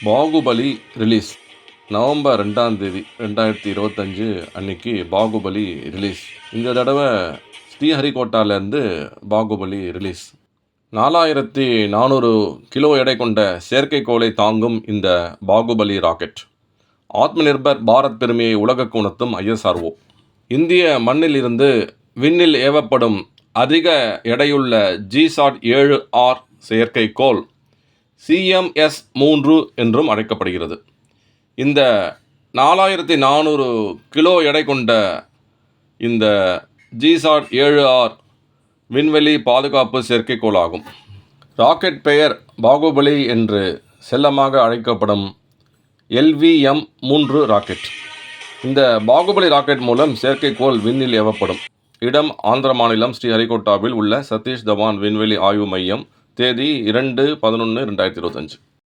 Baahubali release November 2ஆம் தேதி 2025 அன்னைக்கு பாகுபலி ரிலீஸ். இந்த தடவை ஸ்ரீஹரிகோட்டாலேருந்து பாகுபலி ரிலீஸ். 4400 கிலோ எடை கொண்ட செயற்கைக்கோளை தாங்கும் இந்த பாகுபலி ராக்கெட் ஆத்ம நிர்பர் பாரத் பெருமையை உலகுக்கு உணர்த்தும் ISRO. இந்திய மண்ணில் இருந்து விண்ணில் ஏவப்படும் அதிக எடையுள்ள GSAT-7R செயற்கைக்கோள் CMS-3 என்றும் அழைக்கப்படுகிறது. இந்த 4400 கிலோ எடை கொண்ட இந்த GSAT-7R விண்வெளி பாதுகாப்பு செயற்கைக்கோள் ஆகும். ராக்கெட் பெயர் பாகுபலி என்று செல்லமாக அழைக்கப்படும் LVM-3 ராக்கெட். இந்த பாகுபலி ராக்கெட் மூலம் செயற்கைக்கோள் விண்ணில் ஏவப்படும். இடம் ஆந்திர மாநிலம் ஸ்ரீஹரிகோட்டாவில் உள்ள சதீஷ் தவான் விண்வெளி ஆய்வு மையம். தேதி 2/11/2025.